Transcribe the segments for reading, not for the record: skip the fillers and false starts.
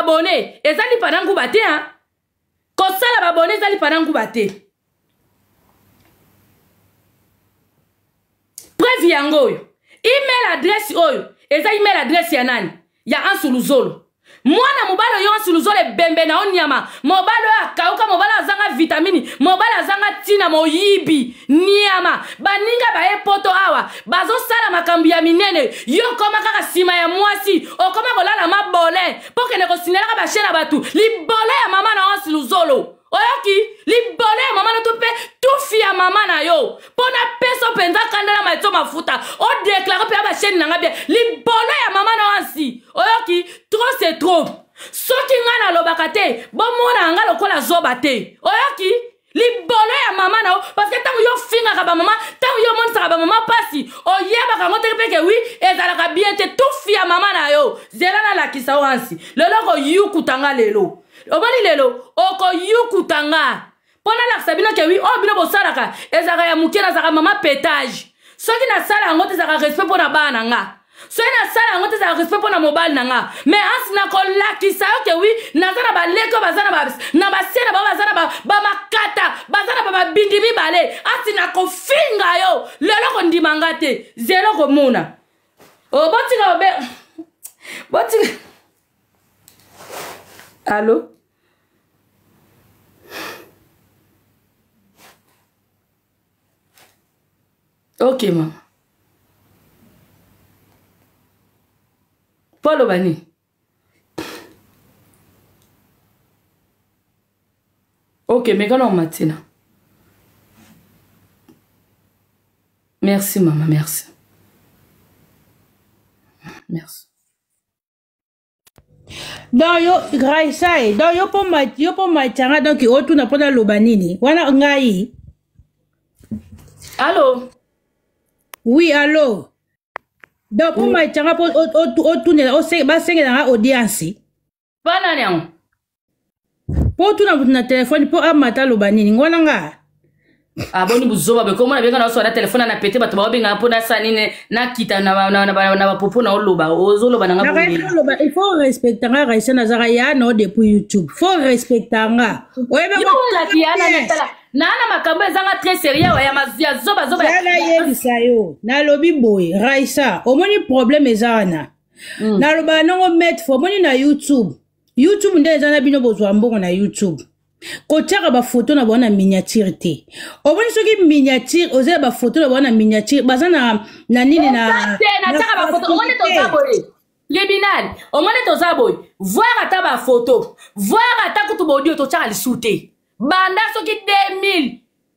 babone ezali panangu bate hein kosala babone ezali panangu bate preuve yango oyo email adresse oyo eza email adresse ya nani ya Ansuluzolo mwana mobalo yo Ansuluzolo bembe na onyama mobalo akauka mobalo azanga vitamini mobalo azanga tina moyibi nyama baninga ba epoto awa bazo sala makambi ya minene yo koma kaka sima ya mwasi okoma kolala mabole pokene kosinela ba shena batu libole ya mama na Ansuluzolo oyoki libole ya mama na to pe tufi ya mama na yo pona peso penza kandela maito mafuta o déclare pe ba sheni nanga bien libole ya mama na wansi oyoki trop c'est trop soki ngana lobaka te bomona nga lokola zoba te oyoki libole ya mama na parce que tango yo finga ka ba mama tango yo monsa ba mama pasi oyeba ka ngote pe ke oui ezalaka bien te tufi ya mama na yo zela na la kisa wansi lelo ko yukutanga lelo obali lelo oko yukutanga pona la sabino ke oui o bino bosalaka ezaka ya mukena zaka mama pétage soki na sala ngote zaka respect pona bana nga soki na sala ngote zaka respect pona mobile nanga mais as na ko lakisa ke oui nazana ba leko bazana ba na basena ba bazana ba makata bazana ba bindi bibale as na ko finga yo lelo ko ndimanga te zero ko mona o botinga obe botinga allô. Ok, maman. Paul Obani. Ok, mais quand on matina. Merci, maman, merci. Merci. Donc yo Graisa donc yo po machanga donc otu na pona lobanini wana ngai. Allô. Oui, allô. Donc po machanga po otu ne o se ba senge na audience. Pana nyango. Po tu na téléphone po amata lobanini ngwana nga. Aboni buzoba be komona benga na so na téléphone na pété bato ba benga pona sanine na kita na popo na oloba ozoloba na ngabongi. Il faut respecter nga Raisa Nazara ya no depuis YouTube. Faut respecter nga. Oyebe ko la kiana na tala. Nana makambo ezanga très sérieux ya mazia zoba na yebisa yo na lobi boy Raisa omoni problème ezana na loba nango mettre fo omoni na YouTube nde ezana bino bozwa mbongo na YouTube kotiaka ba photo na bona miniature te omoni soki miniature oze ba photo na bona miniature bazana na nini na taka ba photo omoni to zaboye libinal omoni to zaboye voir ata ba photo voir ata kutu audio to taka lisute banda soki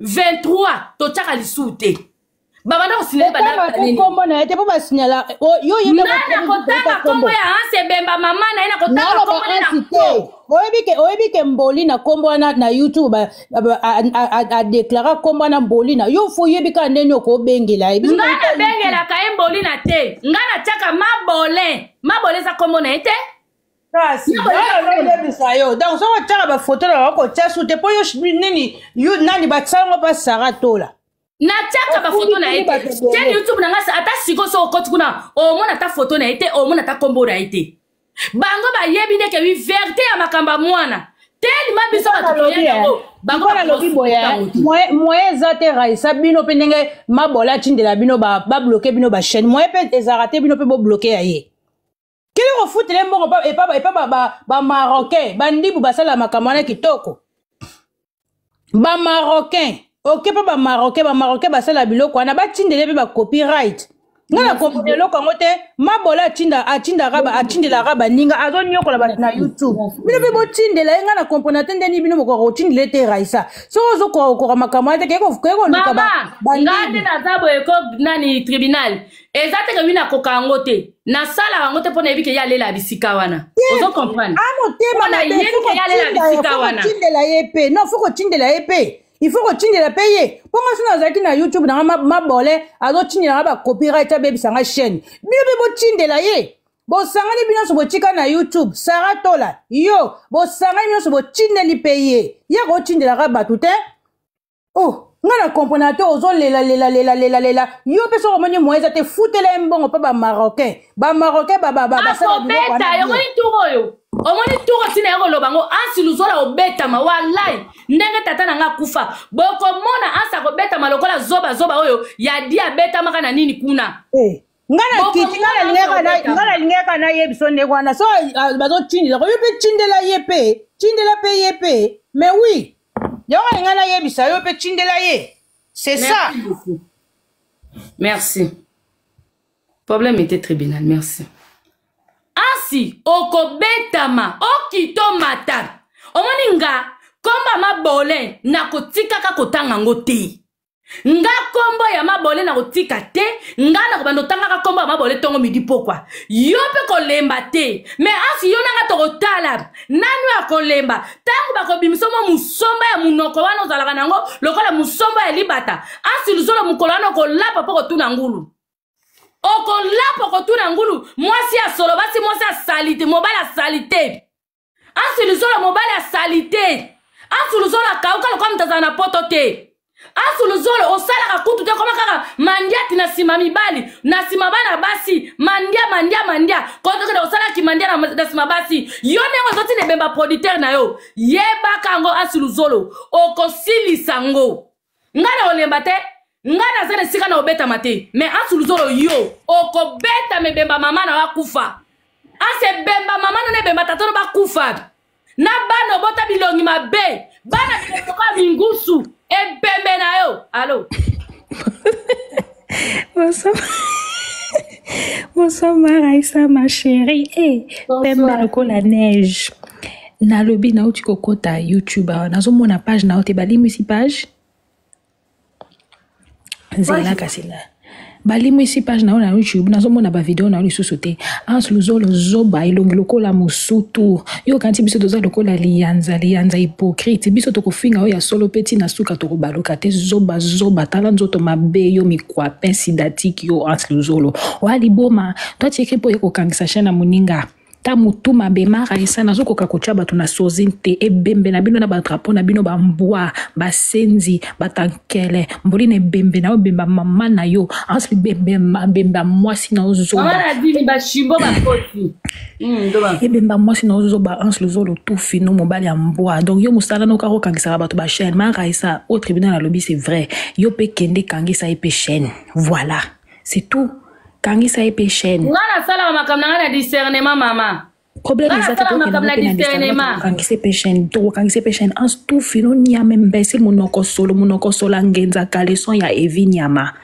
2023 to chaka lisute babanda ko sinele banda nini kombo na ete po ba signala yo yeba na kotaka kombo ya anse bemba mama na ina kotaka kombo na oyebike mboli na kombo na YouTube a déclarer kombo na mboli na yo fo yebika ndeni ko bengela ngana bengela ka mboli na te ngana chaka mabole za kombo na ete. Kasi yo donc so wataka ba photo la wako tchasu te po yo nini yo nani ba tsango ba saratola na chaka ba photo na ete tell YouTube na ngasa ata siko so okoti kuna o mona ta photo na ete o mona ta kombo na ete bango ba yebi ne ke wi vérité ya makamba mwana tel ma biso ba toya ko bango ba lobi boya moye zate Raisa bino pe ndenge mabola tindela bino ba bloquer bino ba chaîne moye pe ezarate bino pe bo bloquer aye. Quel est le foot les mbongo et pas marocain bandibu basala makamana kitoko ba marocain ok pas ba marocain basala biloko na ba tindele ba copyright ngana comprendre loko ngote mabola atinda raba ninga azo nyoko la na YouTube bino be bo tindela ngana comprendre tendeni bino ko tindele te Raisa so zo ko makamana te ko luka ba ngande na zabo eko nani tribunal ezate ke bina ko kangote na sala ngote pona ebike ya lela bisika wana ozo comprendre tema na yeke ya lela bisika wana tindela yepe non faut ko tindela yepe il faut que tindela payer ponga suna zaki na YouTube na mabole azo tindela ba copyright baby sanga chaîne bino be bo tindela ye bo sangani bino so bo tika na YouTube saratola yo bo sangani bino so bo tindeli payer ya ko tindela ka batute oh ngana componateur ozo lela yo peso omoni moeza te futela mbongo pa ba marocain ba sala beta yo ngoni turoyo omoni tuko tina yako lobango ansi luzola obetama walai ndenge tata nanga kufa boko mona ansa ko betama lokola zoba oyo ya dia betama kana nini kuna ngana kiti ngana lingeka na yebiso ndekwana so bazo tindela ko yope tindela yepe tindela pe yepe mais oui yonga ngana yebisa yope tindela ye c'est ça merci problème était tribunal merci ansi okobetama okito mata omoni nga komba mabole na kotika ka kotanga ngote nga kombo ya mabole na kotika te nga na kobando tanga ka kombo ya mabole tongo midi pokwa yo pe kolemba te mais ansi yo nanga tokotala nanu ya kolemba tango bakobimisa mo musomba ya munoko wana ozalaka nango lokola musomba ya libata ansi luzolo mukolo wana kolapa poko tuna ngulu okolapo kotuna ngulu mwasi ya solo basi mwasi ya salite mobala salite ansi luzolo mobala ya salite ansi luzolo akauka lokwa mtazana na poto te ansi luzolo osalaka kutu te koma kaka mandiati na sima mibali na sima bana basi mandia kotokeda osalaki mandia na sima basi yo nengo zoti ne bemba producteur na yo yebaka ngo ansi luzolo okosilisa ngo ngana olemba te ngana zene sika na obeta mate mais ansuluzolo yo okobeta me bemba mama na wakufa ase bemba mama no bemba tata no bakufa na bana obota bilongi mabe bana bilonga mingusu e bembe na yo allo bonsoir Raissa ma chérie pembe ko la neige na lobi na uti kokota YouTube nazomona page na ote balimisi page Zela kasila balimu isi page na ona YouTube nazomona ba video na lisusu te ans luzolo zoba ilongi lokola musutu yo kanti biso toza lokola lianza hypocrite biso tokofinga oya solo peti na suka tokobaluka te zoba tala nzoto mabe yo mikwa pensidatique yo ans luzolo wali boma toi tieke po yeko kangisa shana muninga ta mutu mabema Raissa nazokoka kochaba tuna sozinte ebembe na bino na badrapo na bino bambwa basenzi batankele mboline bembe na obemba mama na yo ansli bemba mwasi na ozoba mama na dini bashimbo bakoti ebemba mwasi na ozoba ansli zolo tout fino mobali ya mbwa donc yo musala no kako kangisa bato ba chaîne ma Raissa au tribunal na lobby c'est vrai yo pe kende kangisa epe chaîne voilà c'est tout kangisa epe chaîne ngana sala makamna ngana discernement mama problème exact pour kangisa epe chaîne to kangisa epe chaîne en tout fino nyama imbécile monoko solo ngenza kaleson ya Evi nyama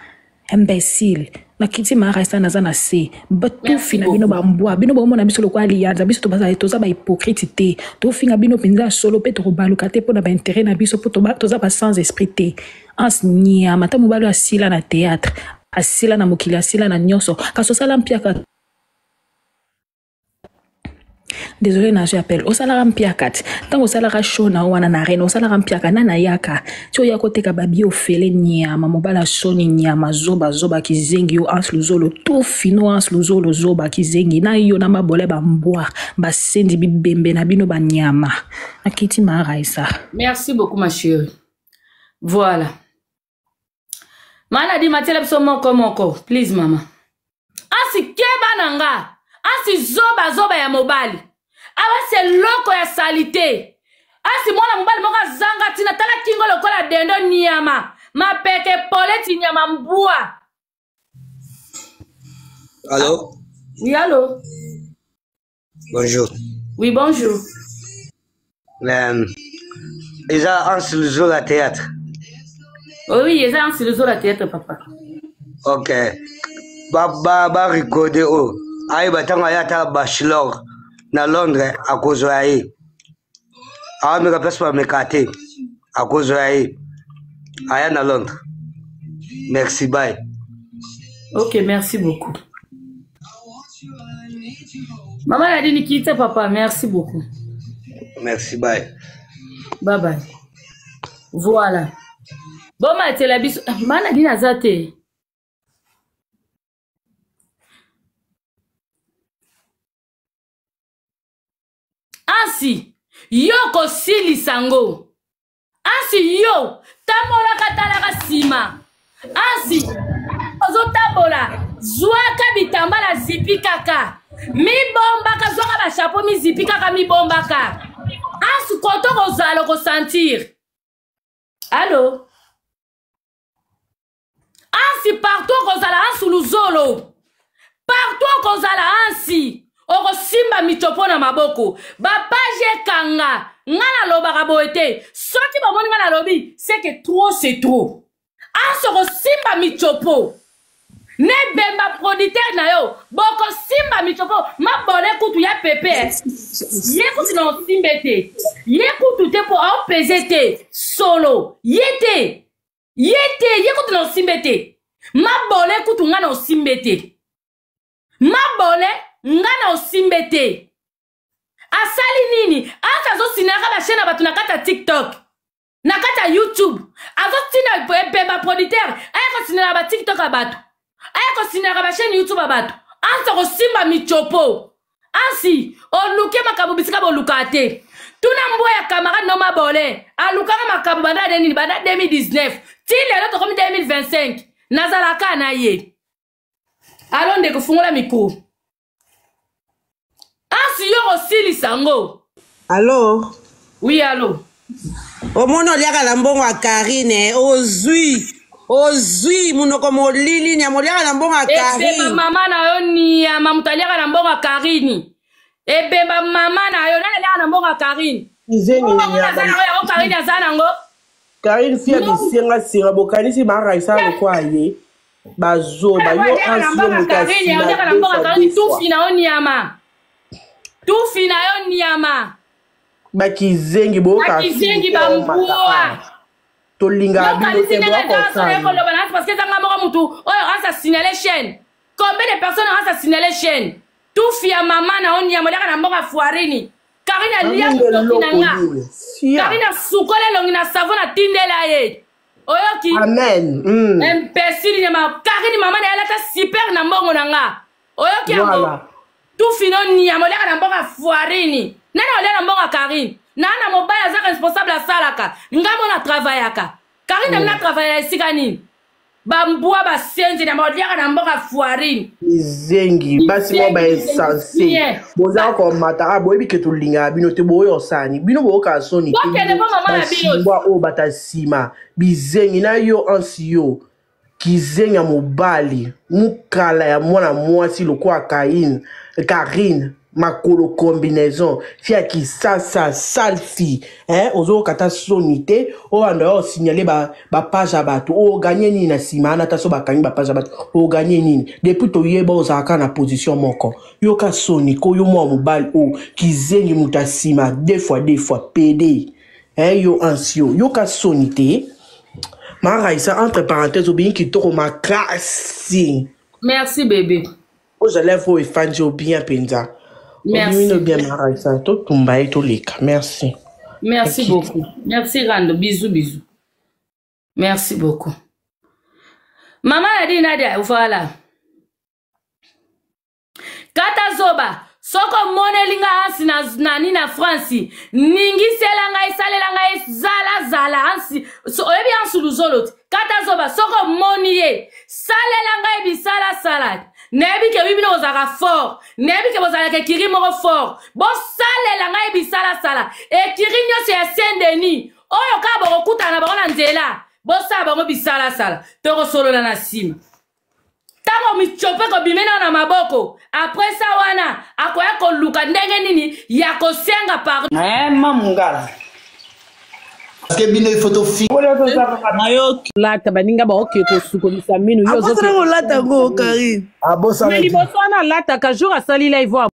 imbécile na kiti ma Raissa na zana se batu fina bino bambwa bino bomona biso lokwa alianza biso to baza toza ba hypocrite te to finga bino penza solo pe to baluka te pona ba intérêt na biso po to toza ba sans esprit te ans nyama ta mobalo asila na théâtre asila na mokili asila na nyonso kaso sala mpiaka désolé na je appelle osala mpiaka tango sala show na wana na reno osala mpiaka na yaka tio yako teka babi ofele nyama mobala soni nyama zoba kizengi yo ans luzolo to fino ans luzolo zoba kizengi na yo na mabole ba mbwa basendi bibembe na bino ba nyama akiti ma Raissa. Merci beaucoup ma chérie. Voilà. Mana di matela biso moko please mama asi keba nanga asi zoba ya mobali awa se loko ya salite asi mwana mobali moka zanga tina tala kingo lokola dendo nyama mapeke poleti nyama mbua. Allô? Oui, allô? Bonjour. Oui, bonjour. Ils ont un la théâtre. Oui, ils ont un la théâtre, papa. Ok. Ba recorder oh. Aïe batanga yata bachelor na Londres à cause de aïe. Ah me place pas me cater à cause de aïe. Aïe na Londres. Merci bye. Ok, merci beaucoup. Maman a dit quitte papa, merci beaucoup. Merci bye. Bye bye. Voilà. Bon ma télévision, mana dit nazate. Ansi, yo ko sili sango. Ansi yo, tamola katala sima. Ansi, ozo tabola, zwaka bitambala zipi kaka. mibombaka zwanga ba chapeau mizipi kaka mibombaka ansu koto kozala kosentir allo ansi partout kozala ansu luzolo partout kozala ansi okosimba michopo na maboko bapage ekanga nga nalobaka boye te soki bamoni nga nalobi c'est que trop c'est trop ansi okosimba michopo ne bemba producteur na yo bokosimba michopo mabole kutu ya pepe ye kutu na osimbe te ye kutu te po aopeze te solo ye te ye kutu na osimbe te mabole kutu nga na osimbe te mabole nga na osimbe te asali nini aka azosinaka bashene na bato na kati ya TikTok na kati ya YouTube azotina bemba producteur ayaka sinela ba TikTok ya bato ayako sinaka bashene YouTube ya bato ansa kosimba michopo ansi oluke makambo bisika boluka te tuna mbwa ya camarade no mabole alukaka makambo banda nini banda 2019 ti lelo tokomi 2025 nazalaka na ye alonde kufungola mikro ansi yo kosilisa sango. Allô? Oui, allô? Au monde, il y a la bonne à Karine, ozui munoko molili nya molia na mbonga Karine. Ebe mama na yo ni ya mamutalia na mbonga Karine. Ebe mama na yo na mbonga Karine. Izengi ni ya Karine azana ngo. Karine fia bisenga singa bokanisi maraisa lokwa ye. Bazo ba yo ansio mutasi. Na mbonga Karine tu fina oni yama. Tu fina yo ni yama. Bakizengi boka. Bakizengi bambua. Tolinga bino te parce que ça m'a mutu oyo assassiné les chaînes. Combien de personnes ont assassiné les chaînes? Tout fia maman na oni yamola na mboka foirini. Karina lia kutokinanga. Karina sukole longi na savona tindela ye. Oyoki. Amen. Imbécile nyama Karina maman na alata super na mbongo nanga. Oyoki yango. Tout fino ni yamola na mboka foirini. Nana ole na mboka Karina. Nana mobile za responsable a salaka. Ngamo na travaillaka. Karine na travailler esika nini? Bambua ba senzi na modiaka na mboka foirine. Izengi basi mo ba essentiel. Boza ko matara boyebi ke tolinga bino te boyo sani. Bino boka soni. Ko kende po mama na bino. Bwa o batasima. Bizengi na yo ansiyo. Kizenga mobali. Mukala ya mwana mwasi lokwa Karine. Makolo combinaison fia ki sa salfi ozo kata sonité o anda o signaler ba page abato o gagner ni na simana ta so ba kanyi ba page abato o gagner ni depuis to yeba o zaka na position moko yo ka soniko yo mo mobile o kizengi mutasima deux fois PD yo ansio yo ka sonité maraisa entre parenthèses bien qui to ma classe. Merci bébé. O j'allais vous effanger bien penza. Merci. Merci. Merci beaucoup. Merci Rando. Bisous. Merci beaucoup. Maman a dit Nadia, voilà. Kata zoba, soko monelinga ansi na nina Franci, ningi selanga isalelanga zala ansi, so ebi ansu luzolot. Kata zoba, soko moniye, salelanga ibi sala. Nebi ke bibino ozaka fort. Nebi ke bozala ke kiri moko fort. Bo sale la ngai bisala. E kiri nyo se ya Saint-Denis. Oyo ka boko kutana bako na nzela. Bo sala bako bisala. Toko solo na nasima. Tango michope ko bimena na maboko. Après ça wana akoya ko luka ndenge nini ya ko senga par. Mamungala. Parce que bino photo fi. Lata baninga ba oke ko suko misamino yo zo. Lata go Karine. Mais libosana lata ka jour asali live.